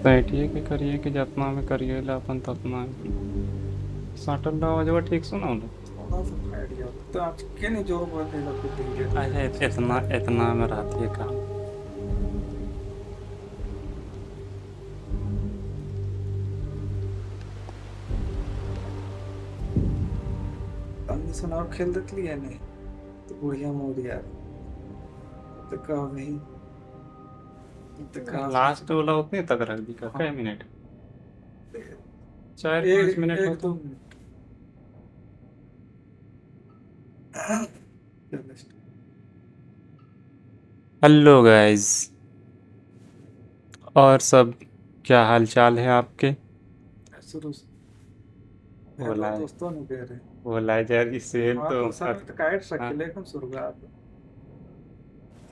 बैठिए कि करिए कि जितना में करिए ला अपन ततना सटल आवाज ठीक सुनाओ ना। थोड़ा सा फैट गया तो आज के नहीं जोर बढ़ेगा फिर धीरे अच्छा धीरे इतना सुस्ता है। इतना में रहती है काम। हमने सुना और खेल देख लिया नहीं तो बढ़िया मोड यार। तो कहा भाई तो कहा सोच लास्ट वाला उतने तक रख दी का हाँ क्या मिनट 4-5 मिनट एक हो दो तो। मिनट चलो, हेलो गाइस। और सब क्या हाल चाल है आपके। शुरू से बोला हेलो है दोस्तों ने कह रहे बोला है यार सेल हाँ तो तो सब तो काइट हाँ। सके लेकिन शुरुआत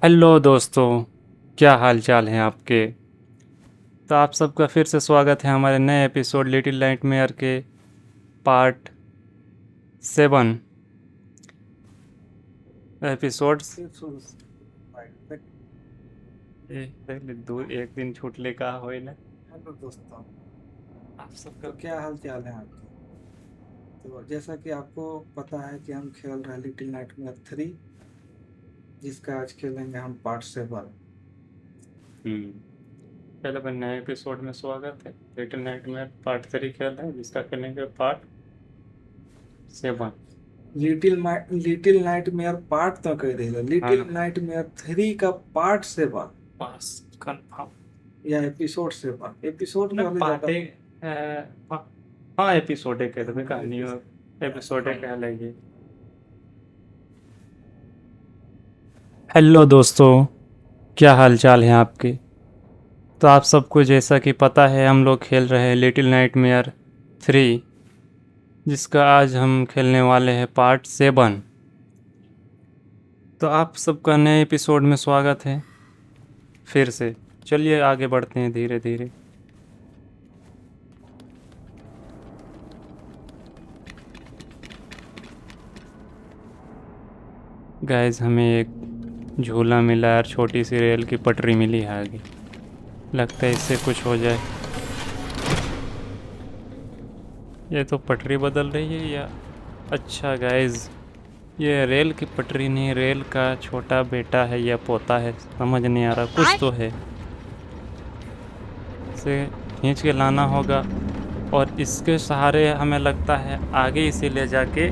हेलो दोस्तों, क्या हाल चाल है आपके। तो आप सबका फिर से स्वागत है हमारे नए एपिसोड लिटिल नाइटमेयर के पार्ट 7 एपिसोड्स। फिर शुरू से भाई, दूर एक दिन छूटले का होइला। हेलो दोस्तों। आप सबका तो क्या हाल चाल है आपके। तो जैसा कि आपको पता है कि हम खेल रहे हैं लिटिल नाइटमेयर 3 जिसका आज खेलेंगे हम पार्ट 7। पहले अपन नए एपिसोड में स्वागत है। लिटिल नाइटमेयर पार्ट 3 खेल रहे हैं जिसका खेलेंगे पार्ट 7। लिटिल नाइटमेयर पार्ट तो कह रही है लिटिल हाँ नाइटमेयर 3 का पार्ट 7 बस कंफर्म। या एपिसोड 7 एपिसोड में मैं वाले ज्यादा। पार्टे हाँ हाँ एपिसोड है कहते थे कहानी हो। एपिसोड है कह लेंगे। हेलो दोस्तों, क्या हाल चाल है आपके। तो आप सबको जैसा कि पता है हम लोग खेल रहे हैं लिटिल नाइटमेयर 3 जिसका आज हम खेलने वाले हैं पार्ट 7। तो आप सबका नए एपिसोड में स्वागत है फिर से। चलिए आगे बढ़ते हैं धीरे धीरे। गाइस हमें एक झूला मिला और छोटी सी रेल की पटरी मिली है आगे। लगता है इससे कुछ हो जाए। ये तो पटरी बदल रही है या अच्छा गाइस ये रेल की पटरी नहीं, रेल का छोटा बेटा है या पोता है, समझ नहीं आ रहा, कुछ तो है। इसे खींच के लाना होगा और इसके सहारे हमें लगता है आगे इसे ले जाके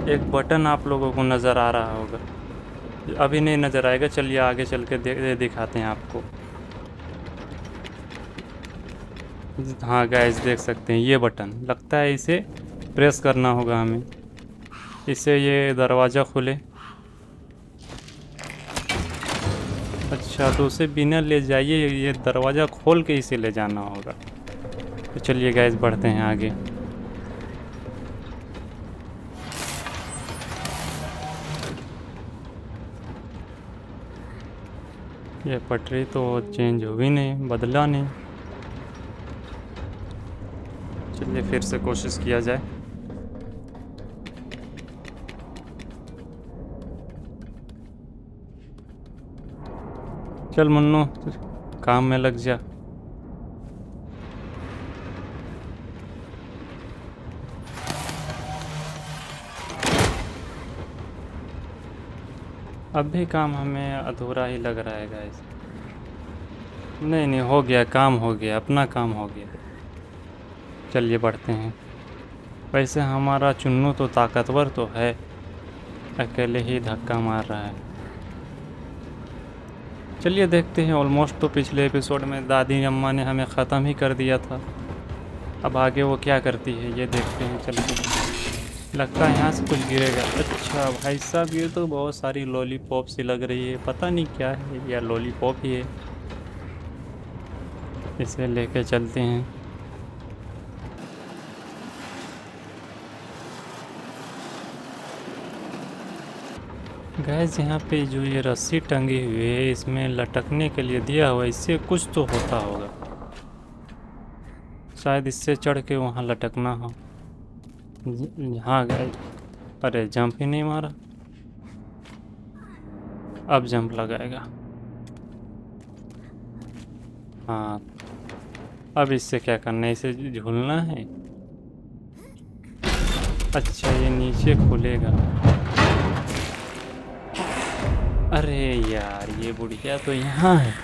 एक बटन आप लोगों को नज़र आ रहा होगा। अभी नहीं नज़र आएगा, चलिए आगे चल के दिखाते हैं आपको। हाँ गाइस देख सकते हैं ये बटन, लगता है इसे प्रेस करना होगा हमें, इससे ये दरवाज़ा खुले। अच्छा तो उसे बिना ले जाइए, ये दरवाज़ा खोल के इसे ले जाना होगा। तो चलिए गैस बढ़ते हैं आगे। ये पटरी तो चेंज हुई नहीं, बदला नहीं। चलिए फिर से कोशिश किया जाए। चल मुन्नू काम में लग जा। अब भी काम हमें अधूरा ही लग रहा है गाइस। नहीं नहीं हो गया, काम हो गया, अपना काम हो गया। चलिए बढ़ते हैं। वैसे हमारा चुन्नू तो ताकतवर तो है, अकेले ही धक्का मार रहा है। चलिए देखते हैं। ऑलमोस्ट तो पिछले एपिसोड में दादी अम्मा ने हमें ख़त्म ही कर दिया था। अब आगे वो क्या करती है ये देखते हैं चल के। लगता है यहाँ से कुछ गिरेगा। अच्छा भाई साहब ये तो बहुत सारी लॉलीपॉप सी लग रही है, पता नहीं क्या है या लॉलीपॉप ही है। इसे लेके चलते हैं। गैस यहाँ पे जो ये रस्सी टंगी हुई है इसमें लटकने के लिए दिया हुआ है, इससे कुछ तो होता होगा। शायद इससे चढ़ के वहाँ लटकना हो। हाँ गैस, अरे जंप ही नहीं मारा। अब जंप लगाएगा। हाँ, अब इससे क्या करना है? इसे झूलना है। अच्छा, ये नीचे खुलेगा। अरे यार, ये बुढ़िया तो यहाँ है।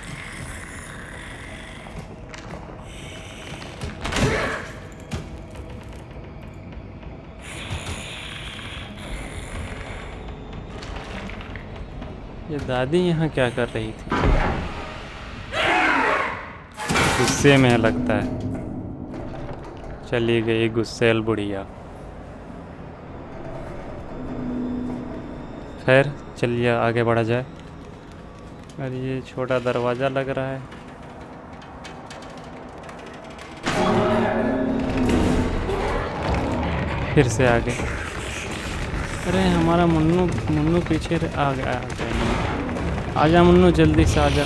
ये दादी यहाँ क्या कर रही थी? गुस्से में है लगता है। चली गई गुस्सेल बुढ़िया। खैर, चलिए आगे बढ़ा जाए। अरे ये छोटा दरवाज़ा लग रहा है। फिर से आगे। अरे हमारा मुन्नू मुन्नू पीछे आ गया। आजा मुन्नू, जल्दी से आजा।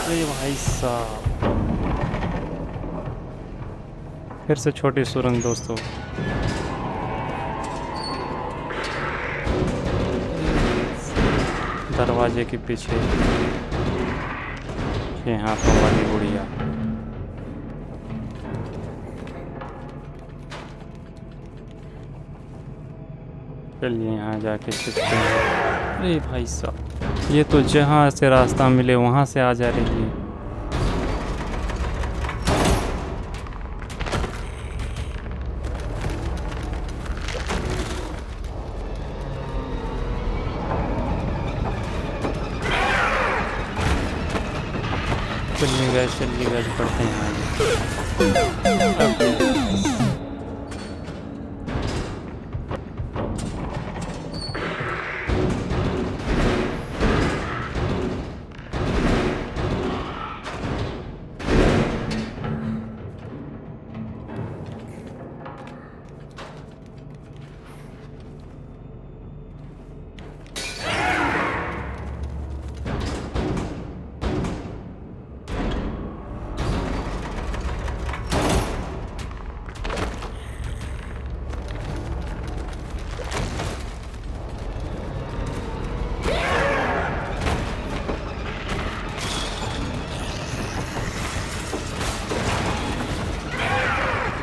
अरे भाई साहब, फिर से छोटी सुरंग दोस्तों। दरवाजे के पीछे यहाँ पर वाली बुढ़िया। चलिए यहाँ जाके सीखते हैं। अरे भाई साहब, ये तो जहाँ से रास्ता मिले वहाँ से आ जा रही है। चलिए गैस पढ़ते हैं आगे।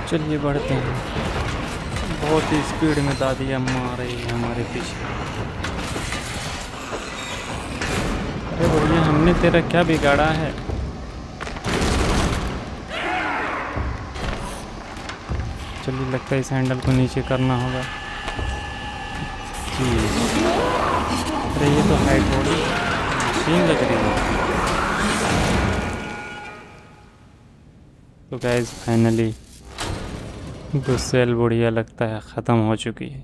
चलिए बढ़ते हैं। बहुत ही स्पीड में दादी अम्मा आ रही है हमारे पीछे। अरे भैया, हमने तेरा क्या बिगाड़ा है? चलिए, लगता है इस हैंडल को नीचे करना होगा जी। अरे ये तो हाइड्रोलिक मशीन लग रही है। तो गाइस, फाइनली गुस्सेल बुढ़िया लगता है ख़त्म हो चुकी है।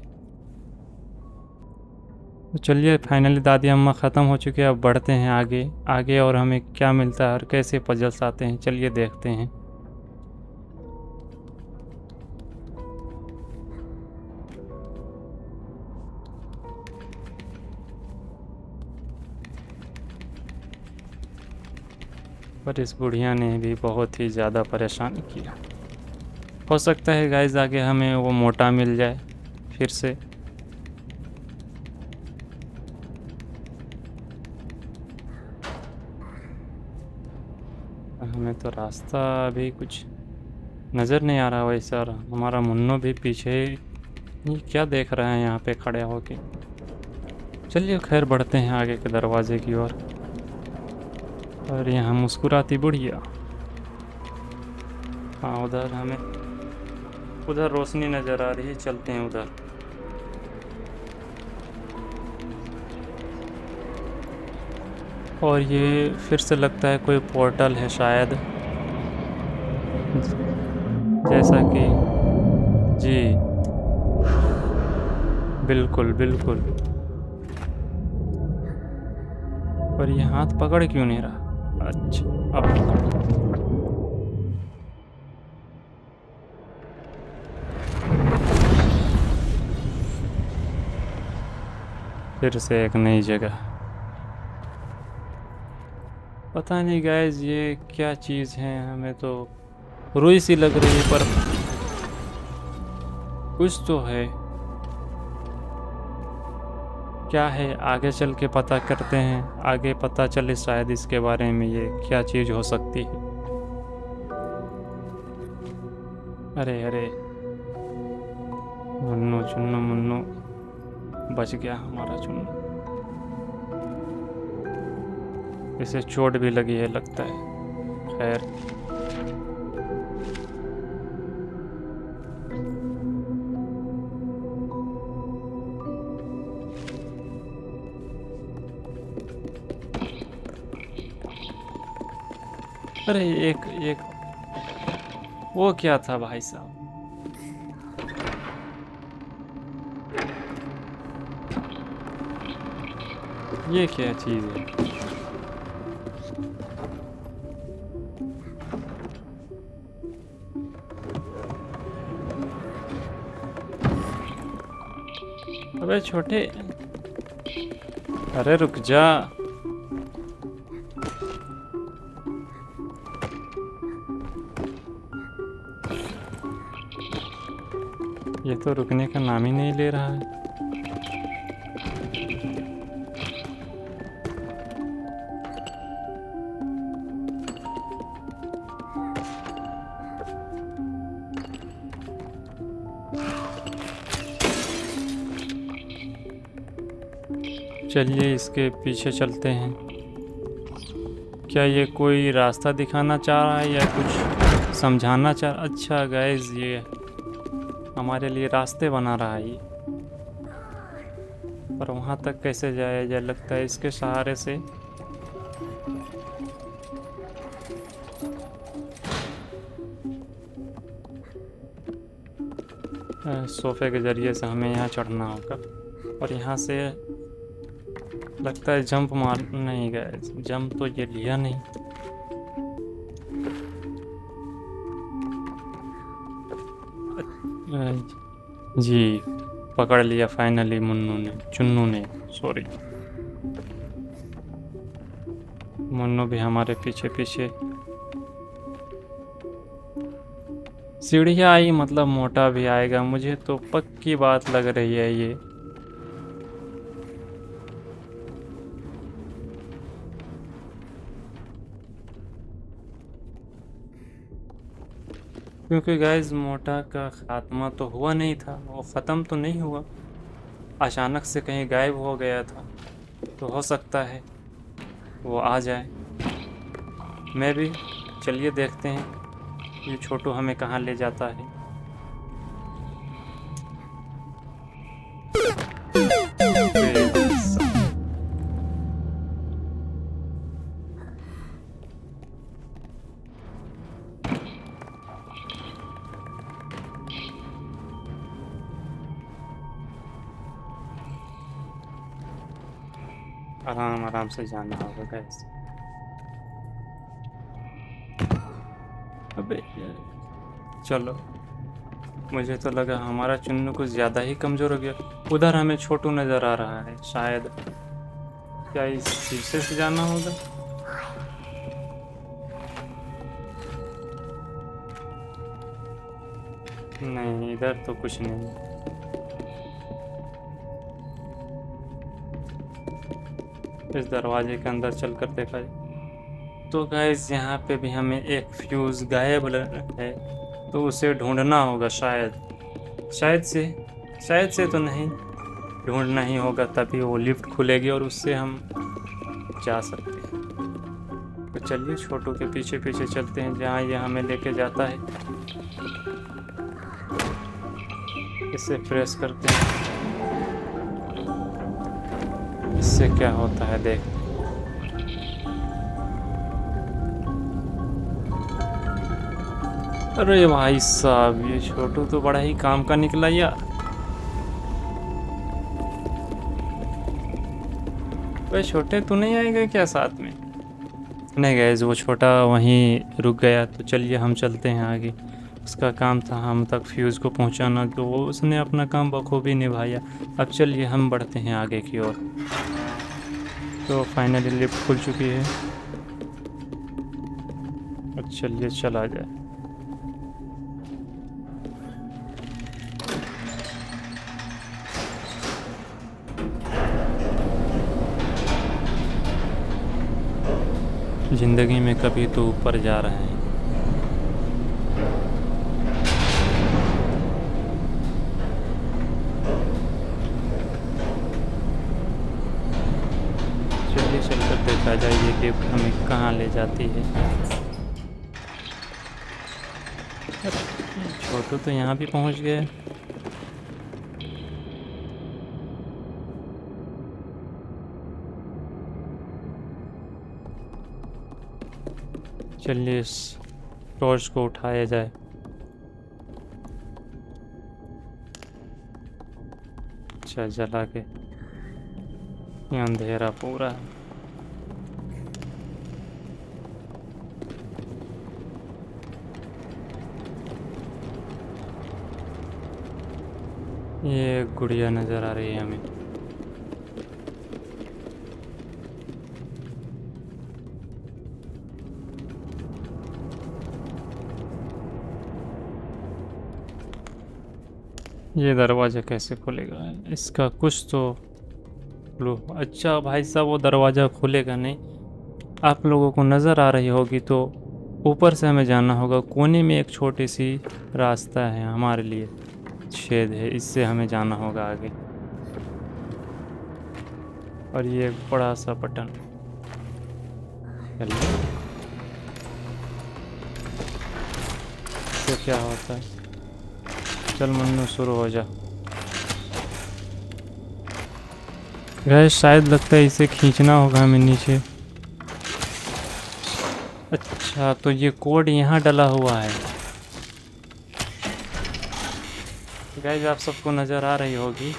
तो चलिए, फाइनली दादी अम्मा ख़त्म हो चुकी है। अब बढ़ते हैं आगे आगे, और हमें क्या मिलता है और कैसे पजल्स आते हैं, चलिए देखते हैं। पर इस बुढ़िया ने भी बहुत ही ज़्यादा परेशान किया। हो सकता है गाइस आगे हमें वो मोटा मिल जाए फिर से। हमें तो रास्ता अभी कुछ नज़र नहीं आ रहा वैसा, और हमारा मुन्नो भी पीछे ये क्या देख रहा है यहाँ पे खड़े होके। चलिए खैर, बढ़ते हैं आगे के दरवाजे की ओर। और यहाँ मुस्कुराती बुढ़िया। हाँ, उधर हमें उधर रोशनी नज़र आ रही है, चलते हैं उधर। और ये फिर से लगता है कोई पोर्टल है शायद, जैसा कि जी बिल्कुल बिल्कुल। पर ये हाथ पकड़ क्यों नहीं रहा? अच्छा, अब पकड़। फिर से एक नई जगह। पता नहीं गाइस ये क्या चीज़ है, हमें तो रुई सी लग रही है, पर कुछ तो है। क्या है आगे चल के पता करते हैं, आगे पता चले शायद इसके बारे में ये क्या चीज़ हो सकती है। अरे अरे मुन्नू चुन्नू मुन्नू, बच गया हमारा चुन्नू। इसे चोट भी लगी है लगता है। खैर अरे एक एक वो क्या था भाई साहब? ये क्या चीज़ है? अबे छोटे, अरे रुक जा। ये तो रुकने का नाम ही नहीं ले रहा है। चलिए इसके पीछे चलते हैं। क्या ये कोई रास्ता दिखाना चाह रहा है या कुछ समझाना चाह रहा? अच्छा गाइस, ये हमारे लिए रास्ते बना रहा है ये। पर वहाँ तक कैसे जाया जाए? लगता है इसके सहारे से। सोफे के ज़रिए से हमें यहाँ चढ़ना होगा और यहाँ से लगता है जंप मार, नहीं गए जंप तो ये लिया नहीं। जी पकड़ लिया फाइनली मुन्नू ने, चुन्नू ने, सॉरी। मुन्नू भी हमारे पीछे पीछे। सीढ़ियाँ आई मतलब मोटा भी आएगा, मुझे तो पक्की बात लग रही है ये। क्योंकि गाइस मोटा का खात्मा तो हुआ नहीं था, वो ख़त्म तो नहीं हुआ, अचानक से कहीं गायब हो गया था। तो हो सकता है वो आ जाए। मैं भी, चलिए देखते हैं ये छोटू हमें कहाँ ले जाता है। आराम आराम से जाना होगा गाइस। अबे चलो, मुझे तो लगा हमारा चुन्नू कुछ ज़्यादा ही कमज़ोर हो गया। उधर हमें छोटू नज़र आ रहा है शायद। क्या इस शीशे से जाना होगा? नहीं, इधर तो कुछ नहीं। इस दरवाजे के अंदर चलकर देखा जाए तो गाइस यहाँ पे भी हमें एक फ्यूज़ गायब है, तो उसे ढूंढना होगा शायद से तो नहीं, ढूंढना ही होगा, तभी वो लिफ्ट खुलेगी और उससे हम जा सकते हैं। तो चलिए छोटू के पीछे पीछे चलते हैं जहाँ ये हमें लेके जाता है। इसे प्रेस करते हैं, इससे क्या होता है देख। अरे भाई साहब, ये छोटू तो बड़ा ही काम का निकला यार। भाई छोटे तू नहीं आएगा क्या साथ में? नहीं गैस, वो छोटा वहीं रुक गया, तो चलिए हम चलते हैं आगे। उसका काम था हम तक फ्यूज़ को पहुंचाना, तो वो उसने अपना काम बखूबी निभाया। अब चलिए हम बढ़ते हैं आगे की ओर। तो फाइनली लिफ्ट खुल चुकी है, अब चलिए चला जाए। ज़िंदगी में कभी तो ऊपर जा रहे हैं। चलिए चलकर देखा जाए ये लिफ्ट हमें कहाँ ले जाती है। छोटू तो यहाँ भी पहुँच गए। चलिए इस टॉर्च को उठाया जाए। अच्छा जला के, ये अंधेरा पूरा है। ये गुड़िया नज़र आ रही है हमें। ये दरवाज़ा कैसे खुलेगा? इसका कुछ तो लो। अच्छा भाई साहब, वो दरवाज़ा खुलेगा नहीं। आप लोगों को नज़र आ रही होगी तो ऊपर से हमें जाना होगा। कोने में एक छोटी सी रास्ता है हमारे लिए, छेद है, इससे हमें जाना होगा आगे। और ये एक बड़ा सा बटन। चलिए, तो क्या होता है? चल मन्नू शुरू हो जा। गैस शायद लगता है इसे खींचना होगा हमें नीचे। अच्छा, तो ये कोड यहाँ डला हुआ है। गैस आप सबको नज़र आ रही होगी,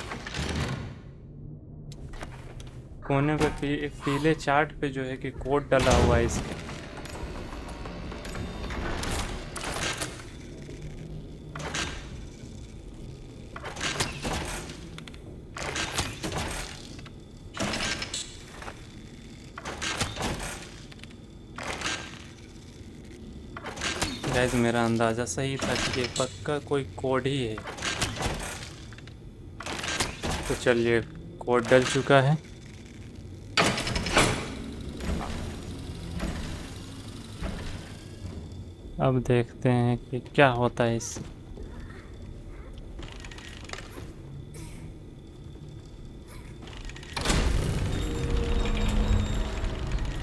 कोने पे एक पीले चार्ट पे जो है कि कोड डला हुआ है इसके। गैस मेरा अंदाज़ा सही था कि ये पक्का कोई कोड ही है। तो चलिए, कोड डल चुका है। अब देखते हैं कि क्या होता है इससे।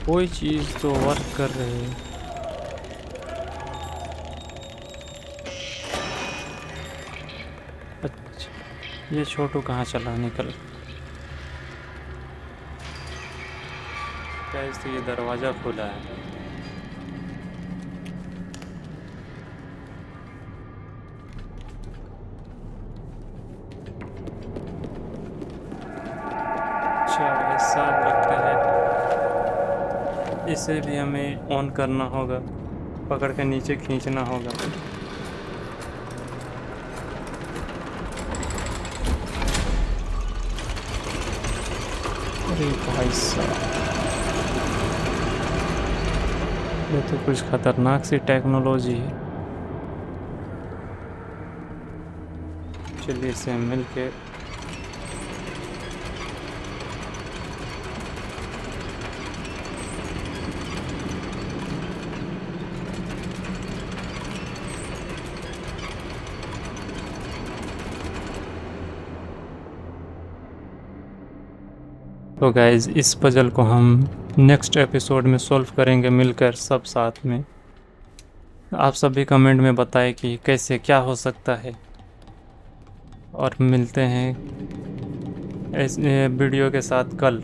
कोई चीज़ तो वर्क कर रही है। अच्छा, ये छोटू कहाँ चला निकल? गैस तो ये दरवाज़ा खुला है। अच्छा, ऐसा लगता है इसे भी हमें ऑन करना होगा, पकड़ के नीचे खींचना होगा। अरे भाई साहब, ये तो कुछ खतरनाक सी टेक्नोलॉजी है। चलिए इसे मिल के तो गाइज़ इस पजल को हम नेक्स्ट एपिसोड में सॉल्व करेंगे मिलकर सब साथ में। आप सभी कमेंट में बताएं कि कैसे क्या हो सकता है, और मिलते हैं इस वीडियो के साथ कल।